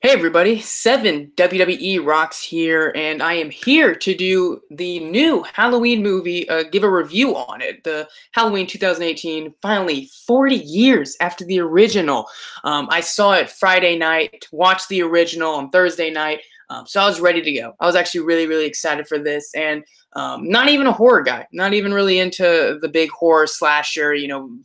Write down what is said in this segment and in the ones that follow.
Hey everybody, 7 WWE Rocks here, and I am here to do the new Halloween movie, give a review on it. The Halloween 2018, finally 40 years after the original. I saw it Friday night, watched the original on Thursday night, so I was ready to go. I was actually really excited for this, and not even a horror guy, not even really into the big horror slasher,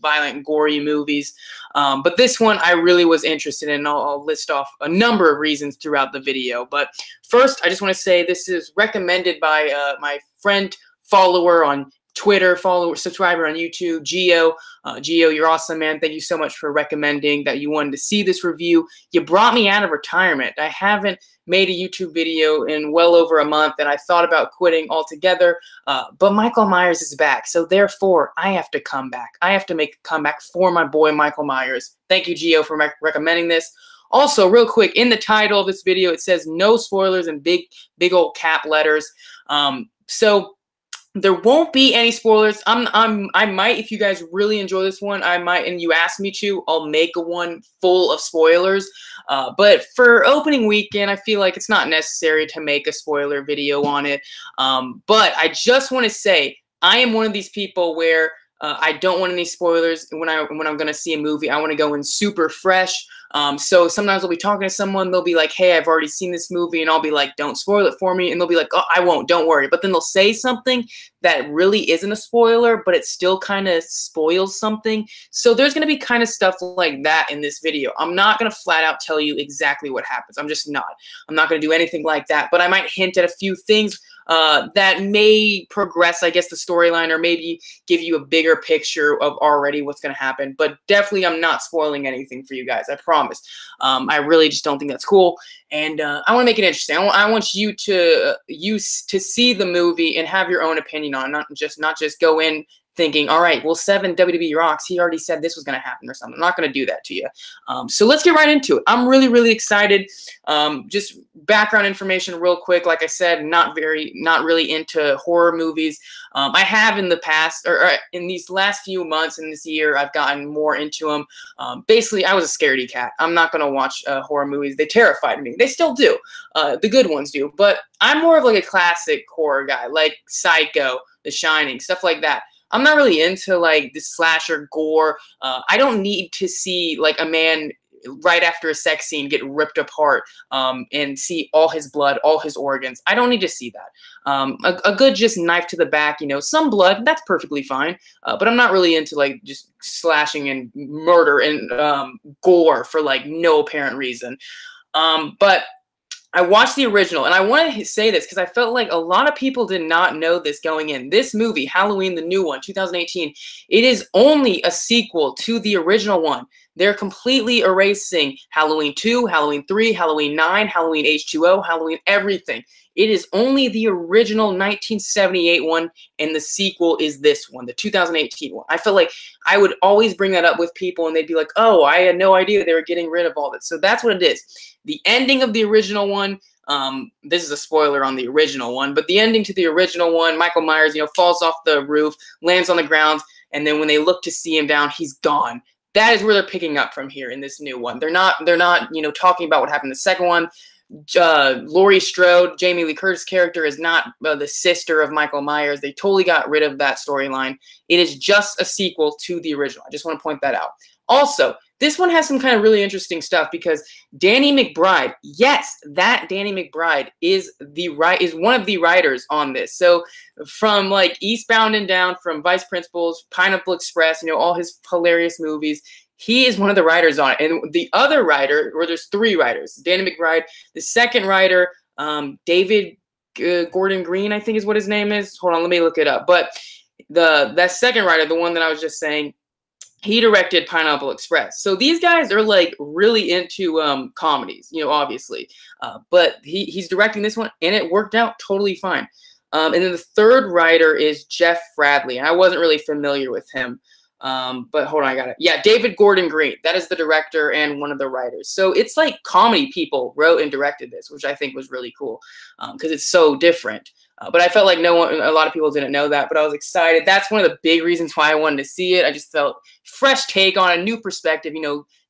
violent, gory movies. But this one I really was interested in. I'll list off a number of reasons throughout the video. But first, I just want to say this is recommended by my friend, follower on Twitter, follower, subscriber on YouTube, Geo. Geo, you're awesome, man. Thank you so much for recommending that you wanted to see this review. You brought me out of retirement. I haven't made a YouTube video in well over a month, and I thought about quitting altogether. But Michael Myers is back, so therefore I have to come back. I have to make a comeback for my boy Michael Myers. Thank you, Geo, for recommending this. Also, real quick, in the title of this video, it says no spoilers in big old cap letters. So there won't be any spoilers. I might, if you guys really enjoy this one, I might, and you ask me to, I'll make a one full of spoilers. But for opening weekend, I feel like it's not necessary to make a spoiler video on it. But I just want to say, I am one of these people where I don't want any spoilers when I'm gonna see a movie. I want to go in super fresh. So sometimes I'll be talking to someone, they'll be like, hey, I've already seen this movie, and I'll be like, don't spoil it for me, and they'll be like, oh, I won't, don't worry. But then they'll say something that really isn't a spoiler, but it still kind of spoils something. So there's going to be kind of stuff like that in this video. I'm not going to flat out tell you exactly what happens. I'm just not. I'm not going to do anything like that, but I might hint at a few things that may progress, I guess, the storyline, or maybe give you a bigger picture of already what's going to happen. But definitely, I'm not spoiling anything for you guys. I promise. I really just don't think that's cool, and I want to make it interesting. I want you to see the movie and have your own opinion on it, not just go in thinking, all right, well, 7 WWE Rocks, he already said this was going to happen or something. I'm not going to do that to you. So let's get right into it. I'm really excited. Just background information real quick. Like I said, not really into horror movies. I have in the past, or in these last few months in this year, I've gotten more into them. Basically, I was a scaredy cat. I'm not going to watch horror movies. They terrified me. They still do. The good ones do. But I'm more of like a classic horror guy, like Psycho, The Shining, stuff like that. I'm not really into like the slasher gore. I don't need to see like a man right after a sex scene get ripped apart and see all his blood, all his organs. I don't need to see that. A good just knife to the back, some blood, that's perfectly fine. But I'm not really into like just slashing and murder and gore for like no apparent reason. But I watched the original, and I want to say this because I felt like a lot of people did not know this going in. This movie, Halloween, the new one, 2018, it is only a sequel to the original one. They're completely erasing Halloween 2, Halloween 3, Halloween 9, Halloween H2O, Halloween everything. It is only the original 1978 one, and the sequel is this one, the 2018 one. I felt like I would always bring that up with people, and they'd be like, oh, I had no idea they were getting rid of all this. So that's what it is. The ending of the original one, this is a spoiler on the original one, but the ending to the original one, Michael Myers, falls off the roof, lands on the ground, and then when they look to see him down, he's gone. That is where they're picking up from here in this new one. They're not talking about what happened in the second one. Laurie Strode, Jamie Lee Curtis' character, is not the sister of Michael Myers. They totally got rid of that storyline. It is just a sequel to the original. I just want to point that out. Also, this one has some kind of really interesting stuff because Danny McBride, yes, that Danny McBride is one of the writers on this. So from like Eastbound and Down, from Vice Principals, Pineapple Express, all his hilarious movies, he is one of the writers on it. And the other writer, or there's 3 writers, Danny McBride, the second writer, David Gordon Green, I think is what his name is. Hold on, let me look it up. But that second writer, the one that I was just saying, he directed Pineapple Express. So these guys are like really into comedies, obviously. But he's directing this one, and it worked out totally fine. And then the third writer is Jeff Bradley, and I wasn't really familiar with him. But hold on, I got it. Yeah, David Gordon Green. That is the director and one of the writers. So it's like comedy people wrote and directed this, which I think was really cool because it's so different. But I felt like a lot of people didn't know that, but I was excited. That's one of the big reasons why I wanted to see it. I just felt fresh take on a new perspective.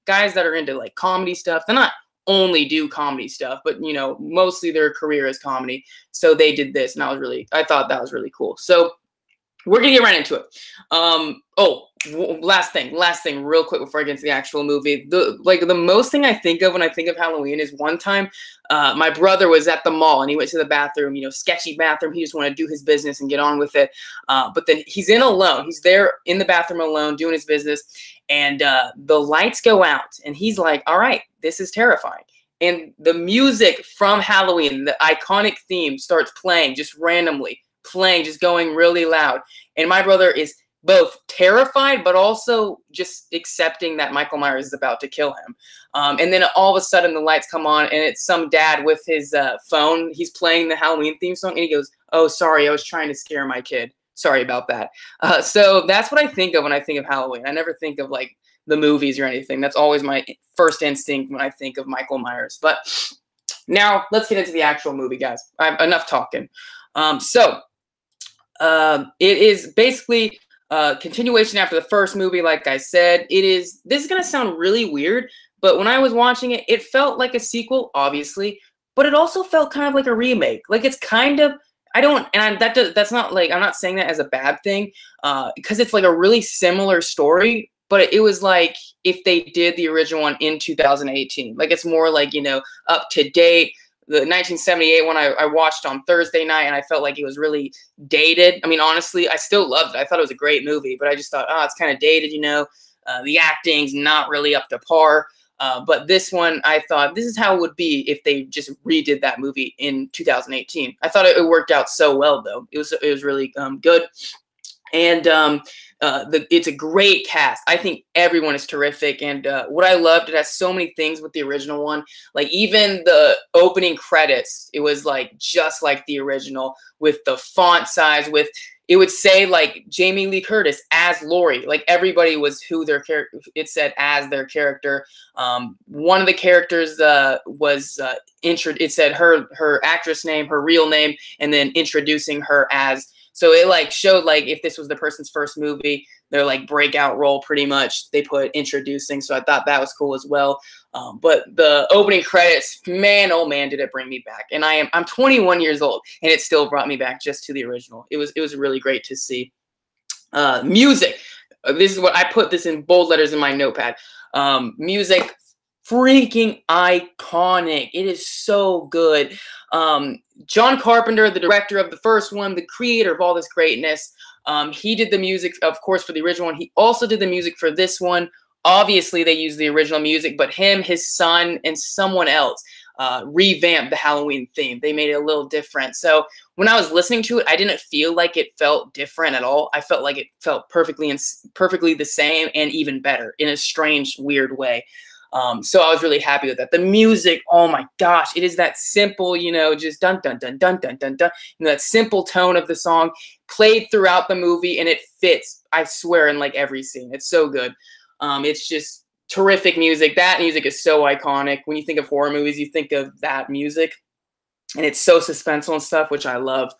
Guys that are into like comedy stuff, they're not only do comedy stuff, but you know, mostly their career is comedy. So they did this, and I thought that was really cool. So we're gonna get right into it. Last thing, real quick before I get into the actual movie. The most thing I think of when I think of Halloween is one time, my brother was at the mall and he went to the bathroom. You know, sketchy bathroom. He just wanted to do his business and get on with it. But then he's in alone. He's there in the bathroom alone doing his business, and the lights go out, and he's like, "All right, this is terrifying." And the music from Halloween, the iconic theme, starts playing just randomly, just going really loud. And my brother is both terrified, but also just accepting that Michael Myers is about to kill him. And then all of a sudden the lights come on and it's some dad with his phone. He's playing the Halloween theme song and he goes, "Oh, sorry, I was trying to scare my kid. Sorry about that." So that's what I think of when I think of Halloween. I never think of like the movies or anything. That's always my first instinct when I think of Michael Myers. But now let's get into the actual movie, guys. I've enough talking. It is basically a continuation after the first movie. Like I said, this is going to sound really weird, but when I was watching it, it felt like a sequel, obviously, but it also felt kind of like a remake. Like it's kind of, that's not like, I'm not saying that as a bad thing, because it's like a really similar story, but it was like if they did the original one in 2018, like it's more like, you know, up to date. The 1978 one I watched on Thursday night, and I felt like it was really dated. I mean, honestly, I still loved it. I thought it was a great movie, but I just thought, oh, it's kind of dated, you know. The acting's not really up to par. But this one, I thought this is how it would be if they just redid that movie in 2018. I thought it worked out so well, though. It was really good. And it's a great cast. I think everyone is terrific. And what I loved, it has so many things with the original one. Like even the opening credits, it was like just like the original with the font size. With it would say like Jamie Lee Curtis as Laurie. Like everybody was who their character. It said as their character. One of the characters was it said her actress name, her real name, and then introducing her as. So it like showed like if this was the person's first movie, their like breakout role pretty much, they put introducing. So I thought that was cool as well. But the opening credits, man, oh man, did it bring me back. And I'm 21 years old and it still brought me back just to the original. It was really great to see. Music. This is what I put this in bold letters in my notepad. Music, freaking iconic. It is so good. John Carpenter, the director of the first one, the creator of all this greatness, he did the music, of course, for the original one. He also did the music for this one. Obviously, they used the original music, but him, his son, and someone else revamped the Halloween theme. They made it a little different. So when I was listening to it, I didn't feel like it felt different at all. I felt like it felt perfectly the same and even better in a strange, weird way. So I was really happy with that. The music, oh my gosh, it is that simple, you know, just dun dun dun dun dun dun dun. You know, that simple tone of the song played throughout the movie, and it fits, I swear, in like every scene. It's so good. It's just terrific music. That music is so iconic. When you think of horror movies, you think of that music, and it's so suspenseful and stuff, which I love.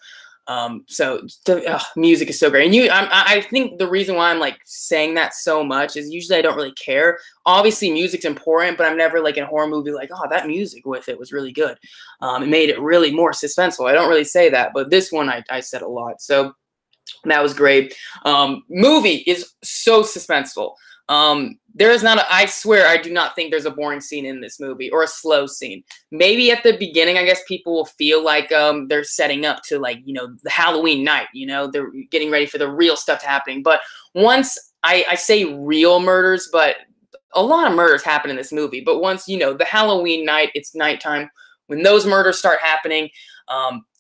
Music is so great. And I think the reason why I'm like saying that so much is usually I don't really care. Obviously music's important, but I'm never like in a horror movie like, oh, that music with it was really good. It made it really more suspenseful. I don't really say that, but this one I said a lot. So that was great. Movie is so suspenseful. There is not I swear I do not think there's a boring scene in this movie or a slow scene. Maybe at the beginning, I guess people will feel like they're setting up to like, you know, the Halloween night, you know, they're getting ready for the real stuff happening. But once I say real murders, but a lot of murders happen in this movie. But once, you know, the Halloween night, it's nighttime, when those murders start happening,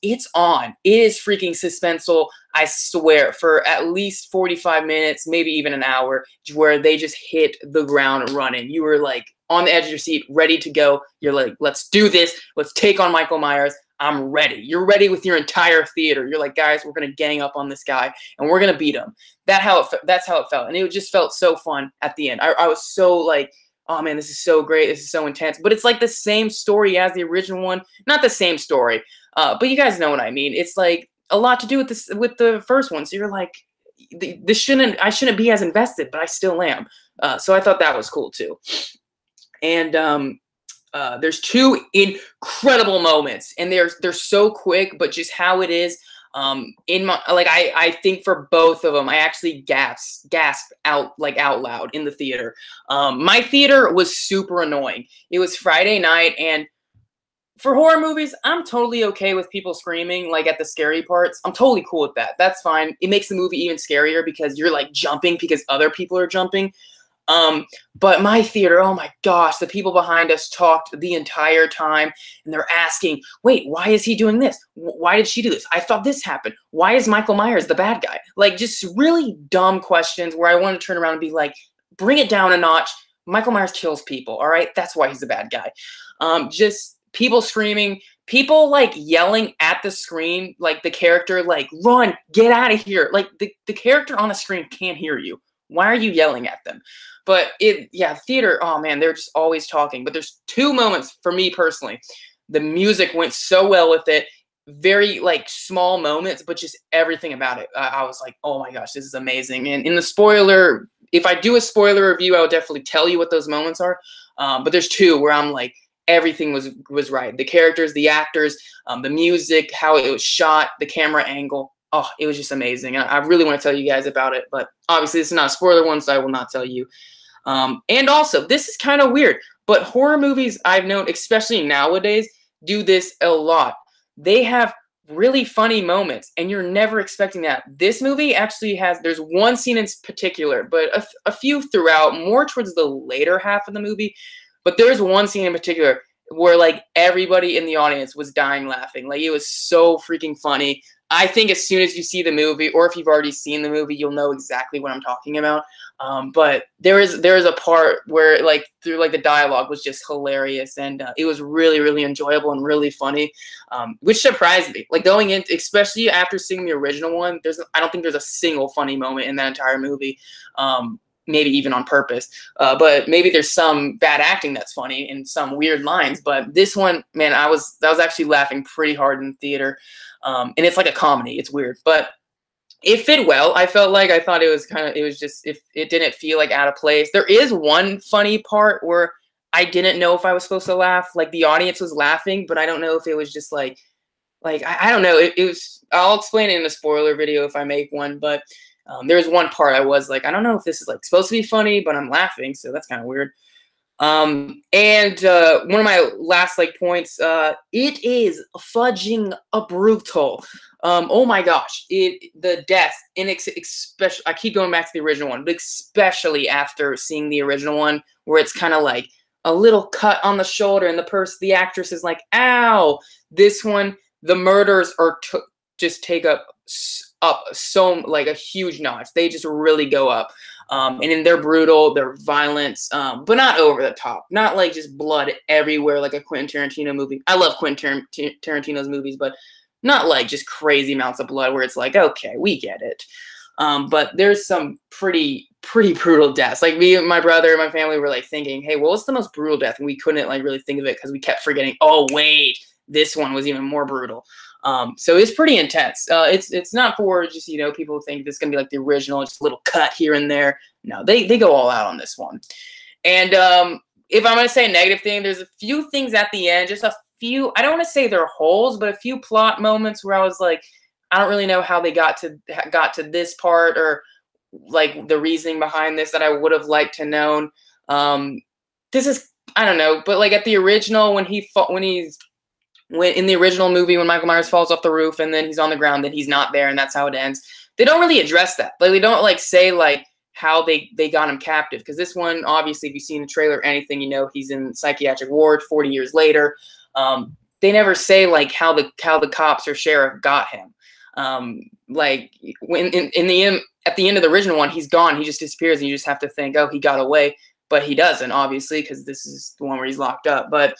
it's on. It is freaking suspenseful, I swear, for at least 45 minutes, maybe even an hour, where they just hit the ground running. You were like on the edge of your seat, ready to go. You're like, let's do this. Let's take on Michael Myers. I'm ready. You're ready with your entire theater. You're like, guys, we're going to gang up on this guy and we're going to beat him. That's how it felt. And it just felt so fun at the end. I was so like, oh man, this is so great. This is so intense. But it's like the same story as the original one. Not the same story, but you guys know what I mean. It's like a lot to do with this, with the first one. So you're like, I shouldn't be as invested, but I still am. So I thought that was cool too. And There's two incredible moments, and they're so quick, but just how it is. In my like, I think for both of them, I actually gasp out like out loud in the theater. My theater was super annoying. It was Friday night, and for horror movies, I'm totally okay with people screaming like at the scary parts. I'm totally cool with that. That's fine. It makes the movie even scarier because you're like jumping because other people are jumping. Um, but my theater, oh my gosh, the people behind us talked the entire time, and they're asking, wait, why is he doing this? Why did she do this? I thought this happened. Why is Michael Myers the bad guy? Like, just really dumb questions where I want to turn around and be like, bring it down a notch. Michael Myers kills people, all right? That's why he's the bad guy. Just people screaming, people like yelling at the screen, like the character, like, run, get out of here. Like, the character on the screen can't hear you. Why are you yelling at them? But yeah, theater, oh man, they're just always talking. But there's two moments for me personally. The music went so well with it. Very like small moments, but just everything about it. I was like, oh my gosh, this is amazing. And in the spoiler, if I do a spoiler review, I will definitely tell you what those moments are. But there's two where I'm like, everything was right. The characters, the actors, the music, how it was shot, the camera angle. Oh, it was just amazing. I really want to tell you guys about it, but obviously this is not a spoiler one, so I will not tell you. And also, this is kind of weird, but horror movies I've known, especially nowadays, do this a lot. They have really funny moments, and you're never expecting that. This movie actually has, there's one scene in particular, but a few throughout, more towards the later half of the movie, but there's one scene in particular where like everybody in the audience was dying laughing. Like, it was so freaking funny. I think as soon as you see the movie, or if you've already seen the movie, you'll know exactly what I'm talking about. But there is a part where like through like the dialogue was just hilarious, and it was really, really enjoyable and really funny, which surprised me. Like, going in, especially after seeing the original one, I don't think there's a single funny moment in that entire movie. Maybe even on purpose, but maybe there's some bad acting that's funny and some weird lines. But this one, man, I was actually laughing pretty hard in the theater, and it's like a comedy. It's weird, but it fit well. I thought it was just, if it didn't feel like out of place. There is one funny part where I didn't know if I was supposed to laugh. Like, the audience was laughing, but I don't know if it was just like I don't know. It was. I'll explain it in a spoiler video if I make one, but. There was one part I was like, I don't know if this is like supposed to be funny, but I'm laughing, so that's kind of weird. And one of my last like points, it is fudging brutal. Oh my gosh, the death in especially, I keep going back to the original one, but especially after seeing the original one, where it's kind of like a little cut on the shoulder, and the actress is like, ow. This one, the murders are just take up so like a huge notch. They just really go up, and then they're brutal, they're violent, but not over the top, not like just blood everywhere like a Quentin Tarantino movie. I love Quentin Tarantino's movies, but not like just crazy amounts of blood where it's like, okay, we get it. But there's some pretty brutal deaths. Like, me and my brother and my family were like thinking, hey, what was the most brutal death? And we couldn't like really think of it because we kept forgetting, oh wait, this one was even more brutal. So it's pretty intense. It's not for just, people think this is going to be like the original, just a little cut here and there. No, they go all out on this one. And if I'm going to say a negative thing, there's a few things at the end, just a few, I don't want to say they're holes, but a few plot moments where I was like, I don't really know how they got to this part, or like the reasoning behind this that I would have liked to known. This is, I don't know, but like at the original, when in the original movie, when Michael Myers falls off the roof and then he's on the ground, then he's not there, and that's how it ends. They don't really address that. Like, they don't like say like how they got him captive, because this one, obviously, if you've seen the trailer or anything, he's in psychiatric ward 40 years later. They never say like how the cops or sheriff got him. Like, when at the end of the original one, he's gone. He just disappears, and you just have to think, oh, he got away, but he doesn't, obviously, because this is the one where he's locked up. But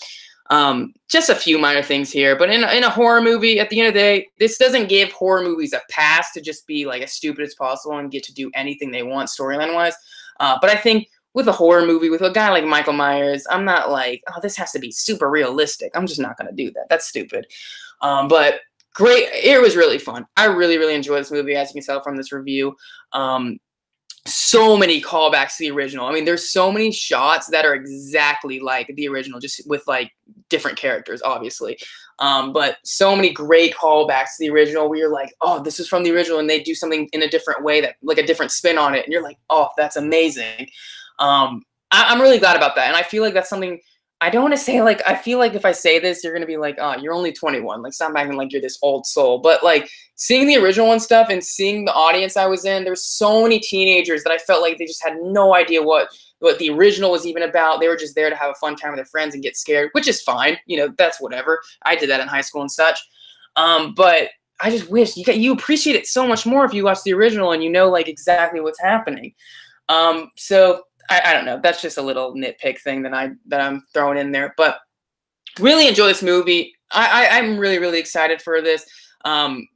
just a few minor things here, but in a horror movie, at the end of the day, this doesn't give horror movies a pass to just be like as stupid as possible and get to do anything they want storyline wise. But I think with a horror movie, with a guy like Michael Myers, I'm not like, oh, this has to be super realistic. I'm just not going to do that. That's stupid. But great. It was really fun. I really, really enjoyed this movie, as you can tell from this review. so many callbacks to the original. I mean, there's so many shots that are exactly like the original, just with like different characters, obviously. But so many great callbacks to the original where you're like, oh, this is from the original, and they do something in a different way, that like a different spin on it, and you're like, oh, that's amazing. I'm really glad about that, and I feel like that's something. I don't want to say, like, I feel like if I say this, you're gonna be like, oh, you're only 21. Like, stop acting like you're this old soul. But like seeing the original and stuff, and seeing the audience I was in, there's so many teenagers that I felt like they just had no idea what the original was even about. They were just there to have a fun time with their friends and get scared, which is fine. You know, that's whatever. I did that in high school and such. But I just wish you appreciate it so much more if you watch the original and you know like exactly what's happening. So I don't know. That's just a little nitpick thing that I'm throwing in there. But really enjoy this movie. I'm really, really excited for this.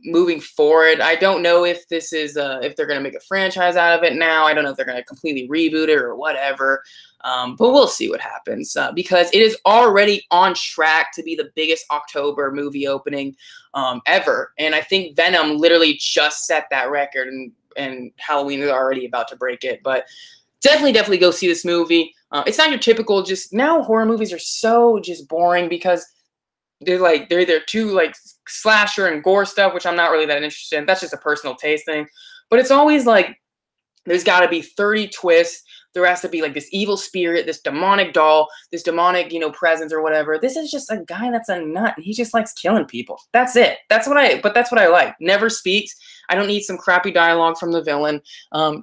Moving forward, I don't know if this is if they're gonna make a franchise out of it now. I don't know if they're gonna completely reboot it or whatever. But we'll see what happens, because it is already on track to be the biggest October movie opening ever. And I think Venom literally just set that record, and Halloween is already about to break it. But definitely go see this movie. It's not your typical, just now horror movies are so just boring because they're either too like slasher and gore stuff, which I'm not really that interested in. That's just a personal taste thing. But it's always like there's got to be 30 twists. There has to be like this evil spirit, this demonic doll, this demonic, presence or whatever. This is just a guy that's a nut, and he just likes killing people. That's it. That's what I like. Never speaks. I don't need some crappy dialogue from the villain.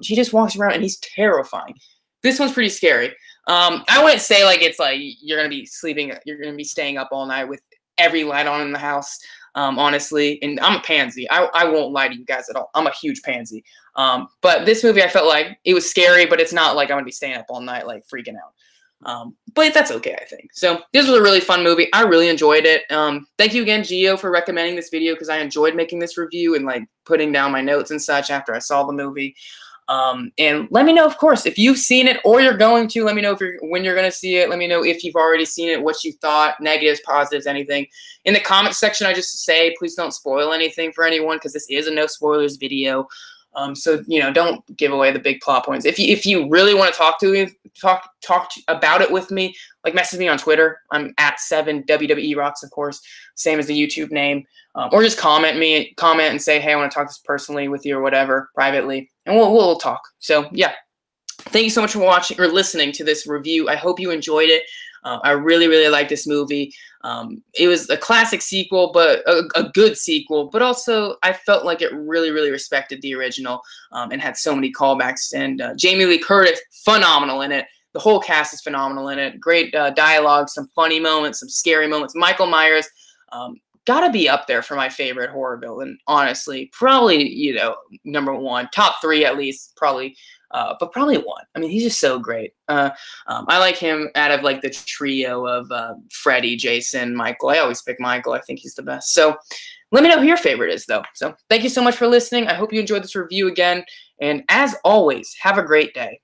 He just walks around and he's terrifying. This one's pretty scary. I wouldn't say like it's like you're gonna be staying up all night with every light on in the house. Honestly, and I'm a pansy. I won't lie to you guys at all. I'm a huge pansy. But this movie, I felt like it was scary, but it's not like I'm gonna be staying up all night like freaking out. But that's okay, I think. So this was a really fun movie. I really enjoyed it. Thank you again, Gio, for recommending this video, because I enjoyed making this review and like putting down my notes and such after I saw the movie. And let me know, of course, if you've seen it or you're going to. Let me know when you're going to see it. Let me know if you've already seen it, what you thought, negatives, positives, anything. In the comment section, I just say, please don't spoil anything for anyone, because this is a no spoilers video. So, don't give away the big plot points. If you really want to talk about it with me, like message me on Twitter. I'm at 7WWE-Rocks, of course, same as the YouTube name. Or just comment and say, hey, I want to talk this personally with you or whatever, privately, and we'll talk. So yeah, thank you so much for watching or listening to this review. I hope you enjoyed it. I really, really like this movie. It was a classic sequel, but a good sequel, but also I felt like it really, really respected the original, and had so many callbacks. And Jamie Lee Curtis, phenomenal in it. The whole cast is phenomenal in it. Great dialogue, some funny moments, some scary moments. Michael Myers, gotta be up there for my favorite horror villain, honestly. Probably, number one, top three at least, probably. But probably one. I mean, he's just so great. I like him out of like the trio of Freddy, Jason, Michael. I always pick Michael. I think he's the best. So let me know who your favorite is, though. So thank you so much for listening. I hope you enjoyed this review again. And as always, have a great day.